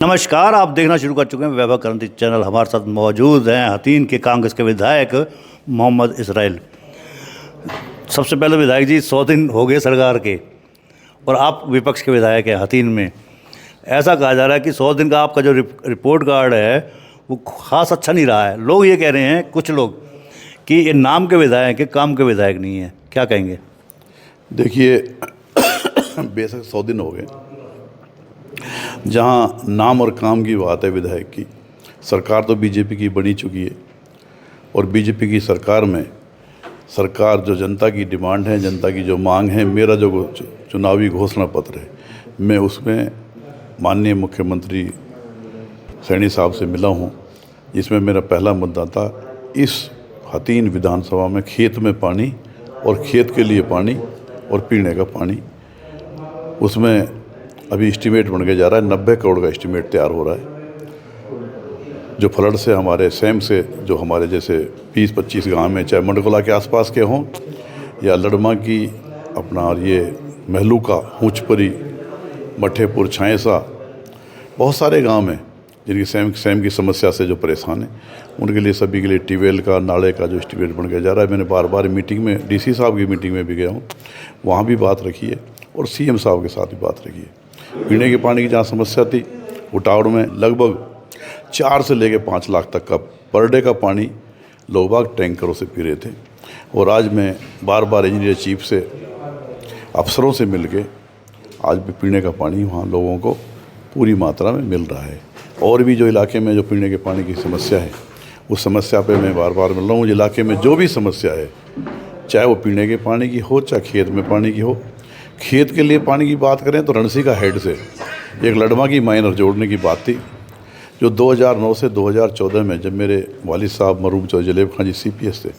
नमस्कार, आप देखना शुरू कर चुके हैं वैभव क्रांति चैनल। हमारे साथ मौजूद हैं हथीन के कांग्रेस के विधायक मोहम्मद इसराइल। सबसे पहले विधायक जी, 100 दिन हो गए सरकार के और आप विपक्ष के विधायक हैं हथीन में। ऐसा कहा जा रहा है कि 100 दिन का आपका जो रिपोर्ट कार्ड है वो खास अच्छा नहीं रहा है। लोग ये कह रहे हैं, कुछ लोग, कि ये नाम के विधायक है, काम के विधायक नहीं है। क्या कहेंगे? देखिए, बेशक 100 दिन हो गए, जहाँ नाम और काम की बात है विधायक की, सरकार तो बीजेपी की बनी चुकी है और बीजेपी की सरकार में सरकार जो जनता की डिमांड है, जनता की जो मांग है, मेरा जो चुनावी घोषणा पत्र है, मैं उसमें माननीय मुख्यमंत्री सैनी साहब से मिला हूँ, जिसमें मेरा पहला मुद्दा था इस हथीन विधानसभा में खेत में पानी और खेत के लिए पानी और पीने का पानी। उसमें अभी एस्टीमेट बन के जा रहा है, 90 करोड़ का एस्टीमेट तैयार हो रहा है। जो फ्लड से हमारे सेम से जो हमारे जैसे 20-25 गांव में, चाहे मंडकोला के आसपास के हों या लड़मा की अपना और ये महलूका, ऊंचपरी, मठेपुर, छाएसा, बहुत सारे गांव हैं जिनकी सेम की समस्या से जो परेशान हैं, उनके लिए सभी के लिए ट्यूबवेल का, नाले का जो एस्टीमेट बन के जा रहा है। मैंने बार बार मीटिंग में, डीसी साहब की मीटिंग में भी गया हूँ, वहाँ भी बात रखी है और सीएम साहब के साथ भी बात रखी है। पीने के पानी की जहाँ समस्या थी, उटावड़ में लगभग 4 से लेकर 5 लाख तक का पर डे का पानी लोग बाग टैंकरों से पी रहे थे। और आज मैं बार बार इंजीनियर चीफ से, अफसरों से मिल के आज भी पीने का पानी वहाँ लोगों को पूरी मात्रा में मिल रहा है। और भी जो इलाके में जो पीने के पानी की समस्या है, उस समस्या पे मैं बार बार मिल रहा हूँ। इलाके में जो भी समस्या है, चाहे वो पीने के पानी की हो, चाहे खेत में पानी की हो। खेत के लिए पानी की बात करें तो रणसी का हेड से एक लड़मा की माइनर जोड़ने की बात थी, जो 2009 से 2014 में जब मेरे वालिद साहब मरूम चौधरी जलेब खां जी CPS थे,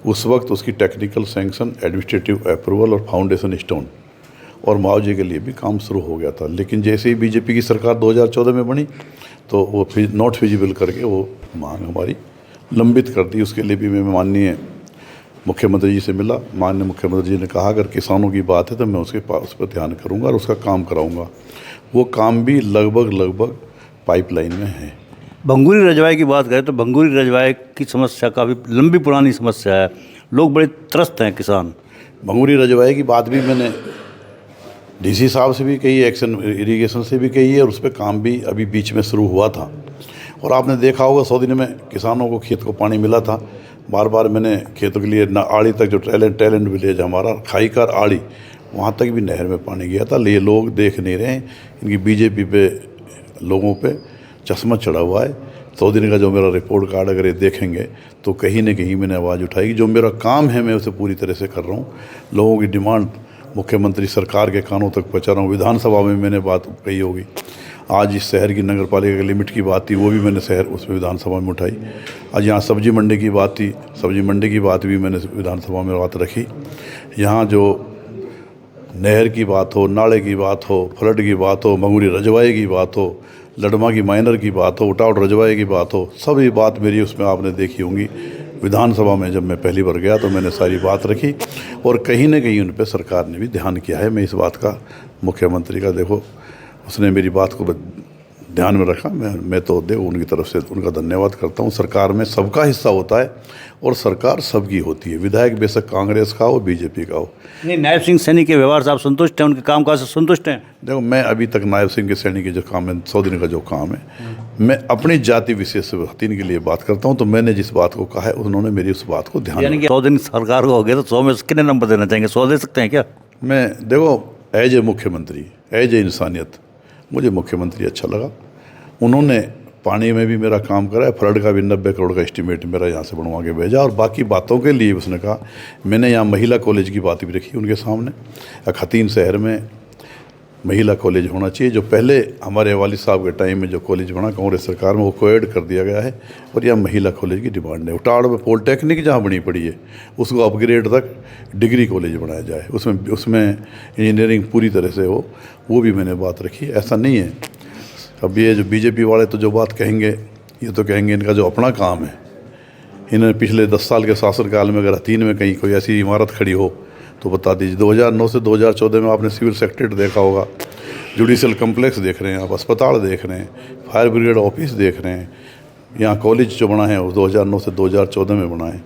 उस वक्त उसकी टेक्निकल सैंक्शन, एडमिनिस्ट्रेटिव अप्रूवल और फाउंडेशन स्टोन और मुआवजे के लिए भी काम शुरू हो गया था। लेकिन जैसे ही बीजेपी की सरकार 2014 में बनी तो वो नॉट फिजिबल करके वो मांग हमारी लंबित कर दी। उसके लिए भी मैं माननीय मुख्यमंत्री जी से मिला। माननीय मुख्यमंत्री जी ने कहा अगर किसानों की बात है तो मैं उस पर ध्यान करूंगा और उसका काम कराऊंगा। वो काम भी लगभग पाइपलाइन में है। भंगूरी रजवाई की बात करें तो भंगूरी रजवाई की समस्या काफ़ी लंबी पुरानी समस्या है, लोग बड़े त्रस्त हैं किसान। भंगूरी रजवाई की बात भी मैंने डीसी साहब से भी कही, एक्शन इरीगेशन से भी कही है और उस पर काम भी अभी बीच में शुरू हुआ था। और आपने देखा होगा 100 दिन में किसानों को खेत को पानी मिला था। बार बार मैंने खेतों के लिए आड़ी तक, जो टैलेंट विलेज हमारा खाईकार आड़ी, वहाँ तक भी नहर में पानी गया था। ये लोग देख नहीं रहे हैं, इनकी बीजेपी पे लोगों पे चश्मा चढ़ा हुआ है। 100 दिन का जो मेरा रिपोर्ट कार्ड अगर ये देखेंगे तो कहीं ना कहीं मैंने आवाज़ उठाई कि जो मेरा काम है मैं उसे पूरी तरह से कर रहा हूँ। लोगों की डिमांड मुख्यमंत्री सरकार के कानों तक पहुँचा रहा हूँ। विधानसभा में मैंने बात कही होगी। आज इस शहर की नगर पालिका की लिमिट की बात थी, वो भी मैंने उसमें विधानसभा में उठाई। आज यहाँ सब्जी मंडी की बात थी, सब्जी मंडी की बात भी मैंने विधानसभा में बात रखी। यहाँ जो नहर की बात हो, नाले की बात हो, फ्लड की बात हो, भंगूरी रजवाई की बात हो, लड़मा की माइनर की बात हो, उटावड़ रजवाई की बात हो, सभी बात मेरी उसमें आपने देखी होंगी। विधानसभा में जब मैं पहली बार गया तो मैंने सारी बात रखी और कहीं ना कहीं उन पर सरकार ने भी ध्यान किया है। मैं इस बात का, मुख्यमंत्री का, देखो उसने मेरी बात को ध्यान में रखा। मैं तो उनकी तरफ से उनका धन्यवाद करता हूँ। सरकार में सबका हिस्सा होता है और सरकार सबकी होती है। विधायक बेशक कांग्रेस का हो, बीजेपी का हो। नहीं, नायब सिंह सैनी के व्यवहार से आप संतुष्ट हैं, उनके कामकाज से संतुष्ट हैं? देखो, मैं अभी तक नायब सिंह के सैनी के जो काम है, 100 दिन का जो काम है, मैं अपनी जाति विशेष से हथीन के लिए बात करता हूँ। तो मैंने जिस बात को कहा है उन्होंने मेरी उस बात को ध्यान, यानी कि 100 दिन सरकार को हो गया तो 100 में कितने नंबर देना चाहेंगे? 100 दे सकते हैं क्या? मैं देखो, एज ए मुख्यमंत्री, एज ए इंसानियत, मुझे मुख्यमंत्री अच्छा लगा। उन्होंने पानी में भी मेरा काम करा है। फ्लड का भी 90 करोड़ का एस्टीमेट मेरा यहाँ से बनवा के भेजा। और बाकी बातों के लिए उसने कहा, मैंने यहाँ महिला कॉलेज की बात भी रखी उनके सामने। हथीन शहर में महिला कॉलेज होना चाहिए। जो पहले हमारे वालिद साहब के टाइम में जो कॉलेज बना कांग्रेस सरकार में, वो कोएड कर दिया गया है और यहाँ महिला कॉलेज की डिमांड है। उटाड़ में पॉलिटेक्निक जहाँ बनी पड़ी है उसको अपग्रेड तक डिग्री कॉलेज बनाया जाए, उसमें इंजीनियरिंग पूरी तरह से हो, वो भी मैंने बात रखी। ऐसा नहीं है, अब ये जो बीजेपी वाले तो जो बात कहेंगे, ये तो कहेंगे इनका जो अपना काम है। इन्होंने पिछले 10 साल के शासनकाल में अगर हथीन में कहीं कोई ऐसी इमारत खड़ी हो तो बता दीजिए। 2009 से 2014 में आपने सिविल सेक्रेटरी देखा होगा, जुडिशल कम्प्लेक्स देख रहे हैं आप, अस्पताल देख रहे हैं, फायर ब्रिगेड ऑफिस देख रहे हैं, यहाँ कॉलेज जो बना है वो 2009 से 2014 में बना है,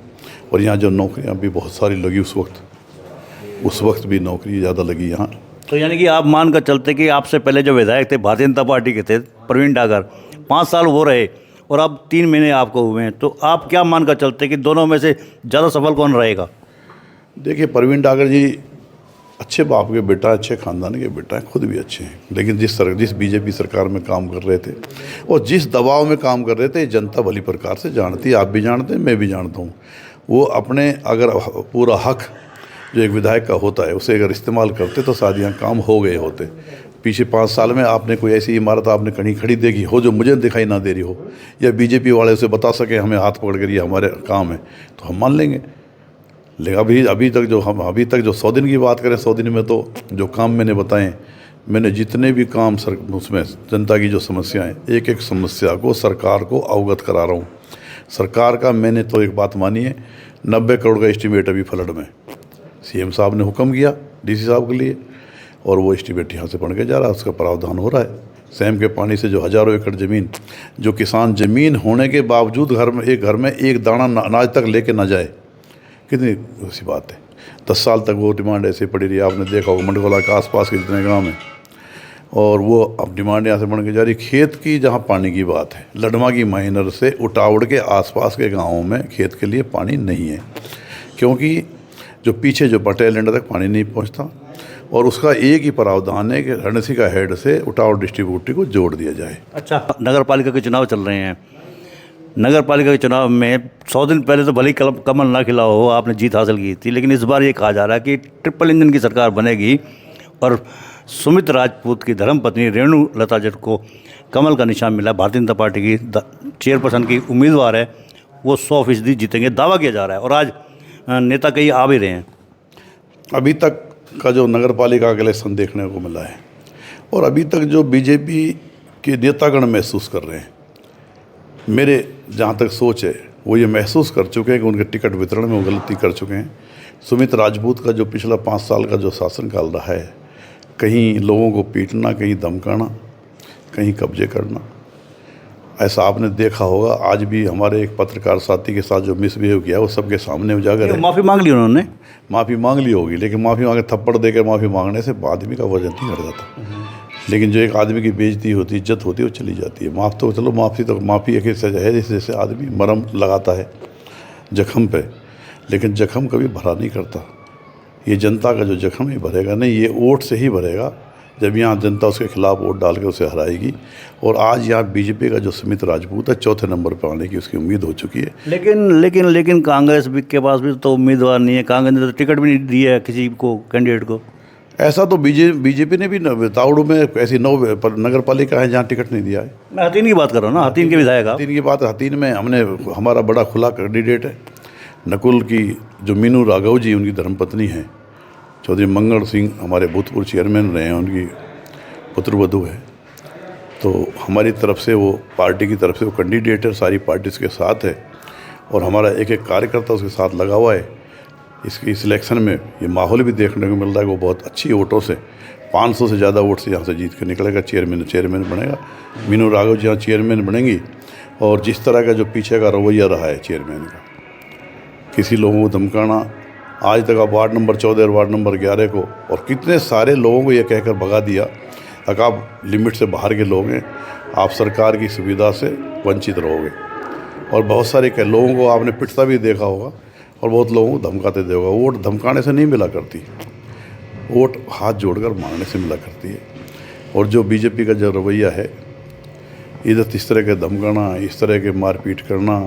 और यहाँ जो नौकरियाँ भी बहुत सारी लगी उस वक्त भी नौकरी ज़्यादा लगी यहाँ। तो यानी कि आप मान कर चलते कि आपसे पहले जो विधायक थे भारतीय जनता पार्टी के थे प्रवीण डागर, 5 साल वो रहे और अब 3 महीने आपको हुए हैं, तो आप क्या मान कर चलते कि दोनों में से ज़्यादा सफल कौन रहेगा? देखिए, प्रवीण डागर जी अच्छे बाप के बेटा, अच्छे खानदान के बेटा हैं, खुद भी अच्छे हैं, लेकिन जिस बीजेपी सरकार में काम कर रहे थे और जिस दबाव में काम कर रहे थे, जनता भली प्रकार से जानती है, आप भी जानते हैं, मैं भी जानता हूँ। वो अपने अगर पूरा हक जो एक विधायक का होता है उसे अगर इस्तेमाल करते तो शायद यहाँ काम हो गए होते। पीछे 5 साल में आपने कोई ऐसी इमारत आपने कहीं खड़ी देखी हो जो मुझे दिखाई ना दे रही हो, या बीजेपी वाले उसे बता सके हमें हाथ पकड़ कर ये हमारे काम है, तो हम मान लेंगे। लेकिन अभी तक जो 100 दिन की बात करें, 100 दिन में तो जो काम मैंने बताएं, मैंने जितने भी काम उसमें जनता की जो समस्याएं, एक एक समस्या को सरकार को अवगत करा रहा हूँ। सरकार का मैंने तो एक बात मानी है, 90 करोड़ का एस्टीमेट अभी फ्लड में सीएम साहब ने हुक्म किया डीसी साहब के लिए, और वो एस्टीमेट यहाँ से बन के जा रहा है, उसका प्रावधान हो रहा है। सैम के पानी से जो हज़ारों एकड़ ज़मीन, जो किसान ज़मीन होने के बावजूद घर में एक दाना अनाज तक लेके ना जाए, कितनी ऐसी बात है। 10 साल तक वो डिमांड ऐसे पड़ी रही, आपने देखा होगा मंडकोला के आसपास के जितने गांव हैं, और वो अब डिमांड यहाँ से बन के जा रही। खेत की जहाँ पानी की बात है, लडमा की माइनर से उटावड़ के आसपास के गाँवों में खेत के लिए पानी नहीं है, क्योंकि जो पीछे जो पटेल लैंड तक पानी नहीं पहुँचता, और उसका एक ही प्रावधान है कि रणसी का हेड से उटावड़ डिस्ट्रीब्यूटरी को जोड़ दिया जाए। अच्छा, नगर पालिका के चुनाव चल रहे हैं, नगर पालिका के चुनाव में 100 दिन पहले तो भले ही कमल ना खिला हो, आपने जीत हासिल की थी, लेकिन इस बार ये कहा जा रहा है कि ट्रिपल इंजन की सरकार बनेगी और सुमित राजपूत की धर्मपत्नी रेणु लता जट को कमल का निशान मिला। भारतीय जनता पार्टी की चेयरपर्सन की उम्मीदवार है, वो 100% जीतेंगे, दावा किया जा रहा है, और आज नेता कई आ भी रहे हैं। अभी तक का जो नगर पालिका का इलेक्शन देखने को मिला है, और अभी तक जो बीजेपी के नेतागण महसूस कर रहे हैं, मेरे जहाँ तक सोच है वो ये महसूस कर चुके हैं कि उनके टिकट वितरण में वो गलती कर चुके हैं। सुमित राजपूत का जो पिछला 5 साल का जो शासनकाल रहा है, कहीं लोगों को पीटना, कहीं धमकाना, कहीं कब्जे करना, ऐसा आपने देखा होगा। आज भी हमारे एक पत्रकार साथी के साथ जो मिसबिहेव किया वो सबके सामने उजागर है। माफ़ी मांग ली उन्होंने, माफ़ी मांग ली होगी, लेकिन माफ़ी मांगे थप्पड़ देकर माफ़ी मांगने से आदमी का वजन नहीं घट जाता, लेकिन जो एक आदमी की बेइज्जती होती, इज्जत होती है, वो चली जाती है। माफ़ तो चलो, माफ़ी एक सजा है, जैसे आदमी मरहम लगाता है जख्म पे, लेकिन जख्म कभी भरा नहीं करता। ये जनता का जो जख्म ही भरेगा नहीं, ये वोट से ही भरेगा, जब यहाँ जनता उसके खिलाफ वोट डाल के उसे हराएगी। और आज यहाँ बीजेपी का जो सुमित राजपूत है, 4थे नंबर पर आने की उसकी उम्मीद हो चुकी है। लेकिन कांग्रेस के पास भी तो उम्मीदवार नहीं है, कांग्रेस ने तो टिकट भी नहीं दिया है किसी को, कैंडिडेट को। ऐसा तो बीजेपी ने भी तावड़ू में ऐसी 9 नगर पालिका है जहाँ टिकट नहीं दिया है। मैं हतीन की बात कर रहा हूँ ना, हतीन के विधायक। हतीन की बात, हतीन में हमारा बड़ा खुला कैंडिडेट है, नकुल की जो मीनू राघव जी उनकी धर्मपत्नी है, चौधरी मंगल सिंह हमारे भूतपूर्व चेयरमैन रहे हैं, उनकी पुत्रवधू है। तो हमारी तरफ से वो पार्टी की तरफ से वो कैंडिडेट है, सारी पार्टीज़ के साथ है, और हमारा एक एक कार्यकर्ता उसके साथ लगा हुआ है। इसकी सिलेक्शन में ये माहौल भी देखने को मिल रहा है, वो बहुत अच्छी वोटों से 500 से ज़्यादा वोट से यहाँ से जीत कर निकलेगा, चेयरमैन बनेगा। मीनू राघव जी यहाँ चेयरमैन बनेंगी, और जिस तरह का जो पीछे का रवैया रहा है चेयरमैन का, किसी लोगों को धमकाना, आज तक आप वार्ड नंबर 14 और वार्ड नंबर 11 को, और कितने सारे लोगों को ये कहकर भगा दिया कि आप लिमिट से बाहर के लोग हैं, आप सरकार की सुविधा से वंचित रहोगे। और बहुत सारे लोगों को आपने पिटता भी देखा होगा, और बहुत लोगों को धमकाते देखा होगा। वोट धमकाने से नहीं मिला करती, वोट हाथ जोड़कर मांगने से मिला करती है। और जो बीजेपी का जो रवैया है, इधर इस तरह के धमकाना, इस तरह के मारपीट करना,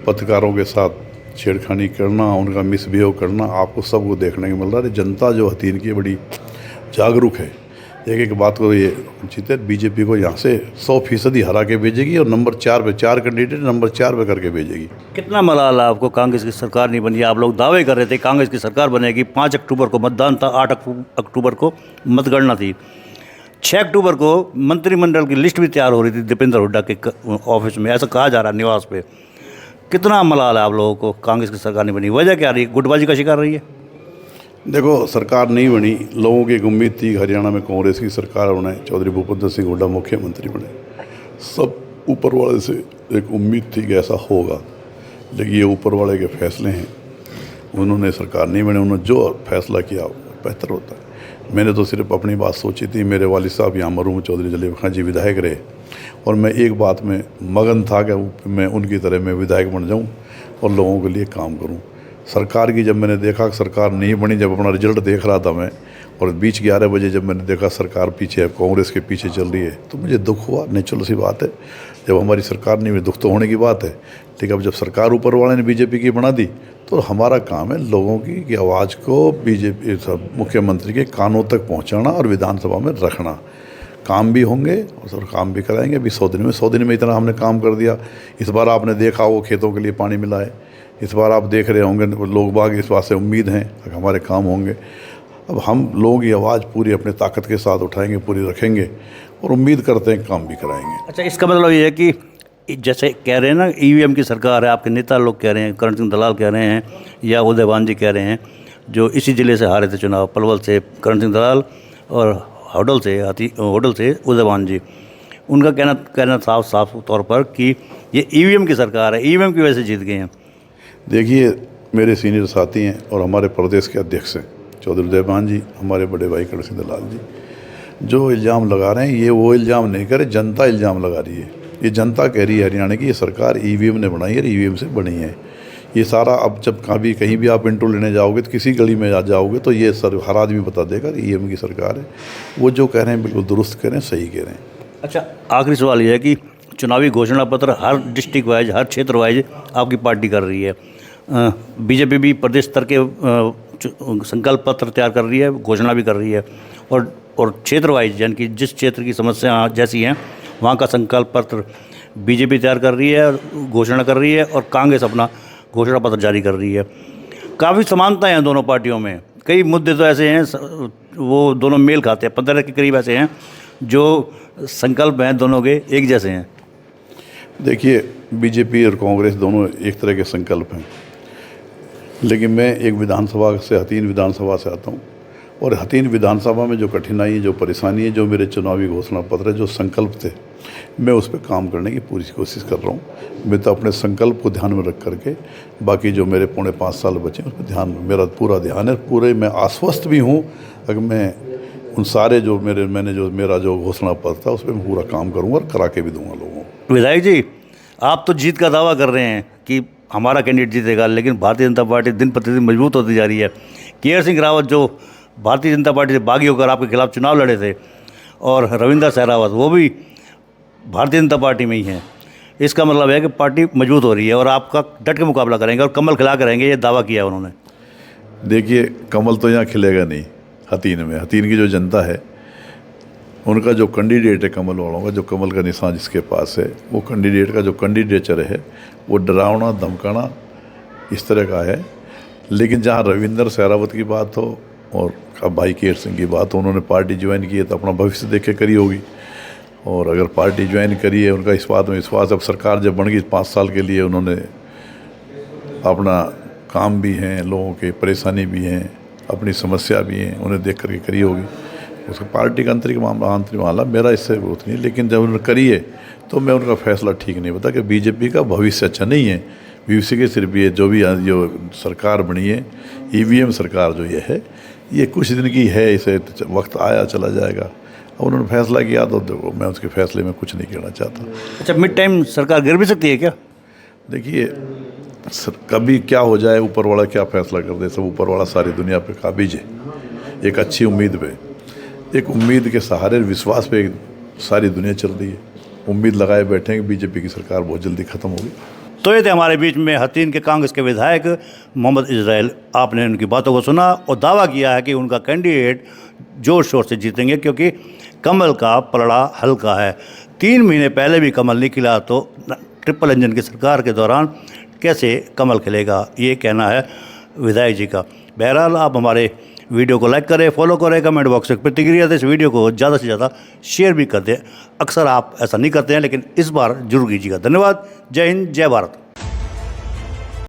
पत्रकारों के साथ छेड़खानी करना, उनका मिसबिहेव करना, आपको सबको देखने को मिल रहा है। जनता जो हतीन की बड़ी जागरूक है, एक एक बात को ये जीते, बीजेपी को यहाँ से 100% हरा के भेजेगी, और नंबर 4 पे 4 कैंडिडेट नंबर 4 पे करके भेजेगी। कितना मलाल है आपको कांग्रेस की सरकार नहीं बनी? आप लोग दावे कर रहे थे कांग्रेस की सरकार बनेगी, 5 अक्टूबर को मतदान था, 8 अक्टूबर को मतगणना थी, 6 अक्टूबर को मंत्रिमंडल की लिस्ट भी तैयार हो रही थी दीपेंद्र हुड्डा के ऑफिस में, ऐसा कहा जा रहा है निवास पे। कितना मलाल है आप लोगों को कांग्रेस की सरकार नहीं बनी? वजह क्या रही है? गुटबाजी का शिकार रही है? देखो, सरकार नहीं बनी, लोगों की एक उम्मीद थी हरियाणा में कांग्रेस की सरकार बने, चौधरी भूपेंद्र सिंह हुड्डा मुख्यमंत्री बने। सब ऊपर वाले से एक उम्मीद थी कि ऐसा होगा, लेकिन ये ऊपर वाले के फैसले हैं। उन्होंने सरकार नहीं बने, उन्होंने जो फैसला किया बेहतर होता है। मैंने तो सिर्फ अपनी बात सोची थी। मेरे वालिद साहब यहाँ मरहूम चौधरी जलील खां जी विधायक रहे, और मैं एक बात में मगन था कि मैं उनकी तरह मैं विधायक बन जाऊँ और लोगों के लिए काम करूँ। सरकार की जब मैंने देखा कि सरकार नहीं बनी, जब अपना रिजल्ट देख रहा था मैं, और बीच 11 बजे जब मैंने देखा सरकार पीछे है, कांग्रेस के पीछे चल रही है, तो मुझे दुख हुआ। नेचुरल सी बात है, जब हमारी सरकार नहीं हुई दुख तो होने की बात है। लेकिन अब जब सरकार ऊपर वाले ने बीजेपी की बना दी, तो हमारा काम है लोगों की आवाज़ को बीजेपी मुख्यमंत्री के कानों तक पहुँचाना और विधानसभा में रखना। काम भी होंगे और सर काम भी कराएंगे। अभी 100 दिन में इतना हमने काम कर दिया। इस बार आपने देखा वो खेतों के लिए पानी मिला है। इस बार आप देख रहे होंगे लोग बाग इस बात से उम्मीद हैं कि हमारे काम होंगे। अब हम लोगों की आवाज़ पूरी अपनी ताकत के साथ उठाएंगे, पूरी रखेंगे और उम्मीद करते हैं काम भी कराएंगे। अच्छा, इसका मतलब ये है कि जैसे कह रहे हैं ना ईवीएम की सरकार है, आपके नेता लोग कह रहे हैं, करण सिंह दलाल कह रहे हैं या उदयवान जी कह रहे हैं, जो इसी ज़िले से हारे थे चुनाव, पलवल से करण सिंह दलाल और होडल से उदयवान जी, उनका कहना साफ तौर पर कि ये ईवीएम की सरकार है, ईवीएम की वजह से जीत गए हैं। देखिए, मेरे सीनियर साथी हैं और हमारे प्रदेश के अध्यक्ष हैं चौधरी उदयवान जी, हमारे बड़े भाई करण सिंह दलाल जी, जो इल्ज़ाम लगा रहे हैं ये वो इल्ज़ाम नहीं करे, जनता इल्ज़ाम लगा रही है। ये जनता कह रही है हरियाणा की ये सरकार ईवीएम ने बनाई है, ईवीएम से बनी है ये सारा। अब जब कहीं भी आप इंटरव्यू लेने जाओगे तो किसी गली में जाओगे तो ये हर आदमी बता देगा ईवीएम की सरकार है। वो जो कह रहे हैं बिल्कुल दुरुस्त कह रहे हैं, सही कह रहे हैं। अच्छा, आखिरी सवाल ये है कि चुनावी घोषणा पत्र हर डिस्ट्रिक्ट वाइज, हर क्षेत्र वाइज आपकी पार्टी कर रही है। बीजेपी भी प्रदेश स्तर के संकल्प पत्र तैयार कर रही है, घोषणा भी कर रही है, और क्षेत्र वाइज यानी कि जिस क्षेत्र की समस्या जैसी हैं वहाँ का संकल्प पत्र बीजेपी तैयार कर रही है, घोषणा कर रही है, और कांग्रेस अपना घोषणा पत्र जारी कर रही है। काफ़ी समानताएं हैं दोनों पार्टियों में। कई मुद्दे तो ऐसे हैं वो दोनों मेल खाते हैं, 15 के करीब ऐसे हैं जो संकल्प हैं दोनों के एक जैसे हैं। देखिए, बीजेपी और कांग्रेस दोनों एक तरह के संकल्प हैं, लेकिन मैं एक विधानसभा से हतीन विधानसभा से आता हूँ, और हतीन विधानसभा में जो कठिनाई है, जो परेशानी है, जो मेरे चुनावी घोषणा पत्र है, जो संकल्प थे, मैं उस पर काम करने की पूरी कोशिश कर रहा हूँ। मैं तो अपने संकल्प को ध्यान में रख करके बाकी जो मेरे 5.5 साल बचे उस पर ध्यान, मेरा पूरा ध्यान है। पूरे मैं आश्वस्त भी हूँ अगर मैं उन सारे जो मेरा जो घोषणा पत्र था उस पर मैं पूरा काम करूँगा और करा के भी दूँगा लोगों को। विधायक जी, आप तो जीत का दावा कर रहे हैं कि हमारा कैंडिडेट जीतेगा, लेकिन भारतीय जनता पार्टी दिन प्रतिदिन मजबूत होती जा रही है। के सिंह रावत जो भारतीय जनता पार्टी से बागी होकर आपके खिलाफ चुनाव लड़े थे, और रविंद्र सहरावत वो भी भारतीय जनता पार्टी में ही हैं। इसका मतलब है कि पार्टी मजबूत हो रही है और आपका डट के मुकाबला करेंगे और कमल खिला करेंगे, ये दावा किया उन्होंने। देखिए, कमल तो यहाँ खिलेगा नहीं हतीन में। हतीन की जो जनता है, उनका जो कैंडिडेट है कमल वालों का, जो कमल का निशान जिसके पास है, वो कैंडिडेट का जो कैंडिडेचर है वो डरावना धमकाना इस तरह का है। लेकिन जहाँ रविंद्र सहरावत की बात हो और भाई केर सिंह की बात हो, उन्होंने पार्टी ज्वाइन की है तो अपना भविष्य देख के करी होगी, और अगर पार्टी ज्वाइन करी है उनका इस बात में विश्वास। अब सरकार जब बन गई 5 साल के लिए, उन्होंने अपना काम भी हैं, लोगों के परेशानी भी हैं, अपनी समस्या भी हैं, उन्हें देख करके करी होगी। उसका पार्टी का आंतरिक मामला मेरा इससे विरोध नहीं, लेकिन जब उन्होंने करी है तो मैं उनका फैसला ठीक नहीं बता कि बीजेपी का भविष्य अच्छा नहीं है। भविष्य के सिर्फ ये जो सरकार बनी है, ईवीएम सरकार जो ये है, ये कुछ दिन की है, इसे वक्त आया चला जाएगा। अब उन्होंने फैसला किया तो देखो, मैं उसके फैसले में कुछ नहीं कहना चाहता। अच्छा, मिड टाइम सरकार गिर भी सकती है क्या? देखिए, कभी क्या हो जाए, ऊपर वाला क्या फैसला कर दे, सब ऊपर वाला सारी दुनिया पे काबिज है। एक अच्छी उम्मीद पे, एक उम्मीद के सहारे, विश्वास पे सारी दुनिया चल रही है। उम्मीद लगाए बैठे हैं कि बीजेपी की सरकार बहुत जल्दी ख़त्म होगी। तो ये थे हमारे बीच में हतीन के कांग्रेस के विधायक मोहम्मद इजराइल। आपने उनकी बातों को सुना और दावा किया है कि उनका कैंडिडेट जोर शोर से जीतेंगे, क्योंकि कमल का पलड़ा हल्का है। 3 महीने पहले भी कमल नहीं खिला, तो ट्रिपल इंजन की सरकार के दौरान कैसे कमल खिलेगा, ये कहना है विधायक जी का। बहरहाल, आप हमारे वीडियो को लाइक करें, फॉलो करें, कमेंट बॉक्स में प्रतिक्रिया दें, इस वीडियो को ज़्यादा से ज़्यादा शेयर भी कर दें। अक्सर आप ऐसा नहीं करते हैं, लेकिन इस बार जरूर कीजिएगा। धन्यवाद। जय हिंद, जय भारत।